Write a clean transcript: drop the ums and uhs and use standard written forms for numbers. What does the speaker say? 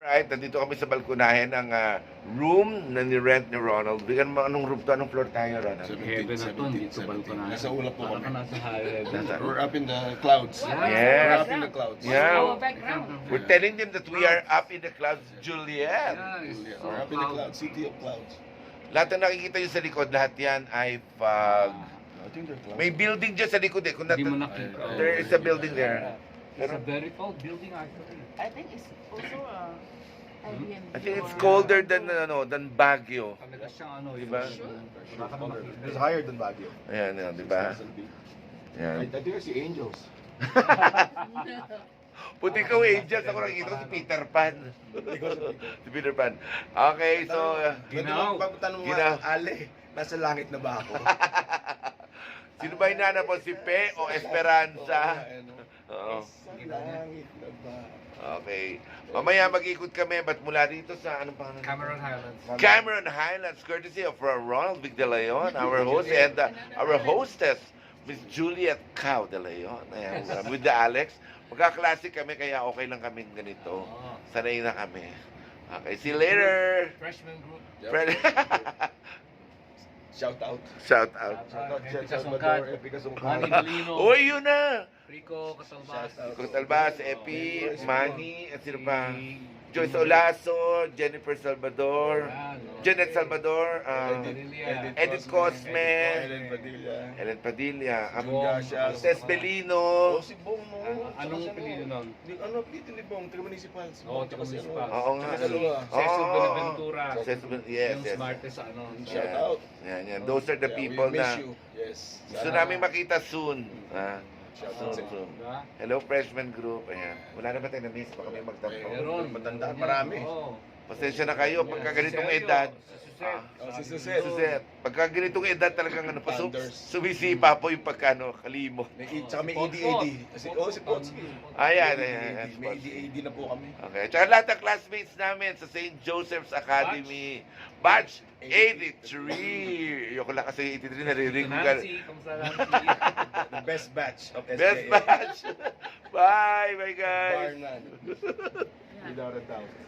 Right, nandito kami sa balkonahin ng room na ni-rent ni Ronald. Bigyan mo anong room to? Anong floor tayo, Ronald? Heaven na to, dito balkonahin. Nasa una po Parang kami. nasa high level. We're up in the clouds. Yes. We're up in the clouds. Yeah. Our background. We're telling them that we are up in the clouds, Juliet. Yeah, we're up in the clouds. City of clouds. Lahat na nakikita nyo sa likod, lahat yan ay fog. I think they're clouds. May building dyan sa likod eh. Kung Hindi mo nat- nakita. there is a building there. It's a very tall building actually. I think it's also Airbnb. I think it's or- colder than Baguio. Talaga siyang ano, Diba? Baka makita. It's higher than Baguio. Ayan, yan, di ba? I Yan. think I see angels. Puti ko angels. Ako nakikita ko si Peter Pan. Si Peter Pan. Okay, so... Ginaw. Tanong Ginaw. nga, Ale, nasa langit na ba ako? Sino ba hinanap mo? Si Pe o Esperanza? Oo. Sa langit na ba? Okay. Mamaya mag-ikot kami, but mula dito sa anong pangalan? Cameron Highlands. Cameron Highlands, courtesy of Ronald Vic De Leon, our host, and our hostess, Miss Juliet Cao De Leon. Ayan, with the Alex. Magkaklase kami, kaya okay lang kami ganito. Sanay na kami. Okay, see you later. Freshman group. Friend. Shout out. Shout out. Shout out, Jet Epica Salvador, Sungkat. Epica Manny Sungkat. Galino. Uy, yun na! Rico Casalbas. Shout out. Cotalbas, Epi, Manny, at sino pa? Joyce Olaso, Jennifer Salvador, Janet Salvador, Edith Cosme, Ellen Padilla. Ellen Padilla, Bong. Tess Belino. Oh, si Bong, no? Anong pinili nun? Ano, dito ni Bong, taga municipal. Oo, taga municipal. Oo nga. Taga Dalawa. Cecil Oo. Benaventura. Yes, Yung yes. smartest ano. Shout out. Yan, yan. Those are the Yeah, people we miss na you. Yes. gusto namin makita soon. Shout Soon, out sa inyo. soon. Diba? Hello, freshman group. Ayan. Wala na ba tayo na-miss? Baka may magtanong. Meron. Matandaan, marami. Oo. Pasensya na kayo. Pagka ganitong Sergio, edad. si Suset. Oh, si Suset. Suset. Pagka ganitong edad talagang ano, Thunders. sumisipa po yung pagkano, kalimot. Tsaka may Potpot. ED-AD. Si Potsky. Ayan, May ayan, ED-AD. May ED-AD na po kami. Okay. Tsaka lahat ng classmates namin sa St. Joseph's Academy. Batch 83. Ayoko lang kasi 83 naririnig ko. Nancy, kamusta Nancy? The best batch of SKA. Best batch. Bye, bye guys. Bar none. Yeah. Without a doubt.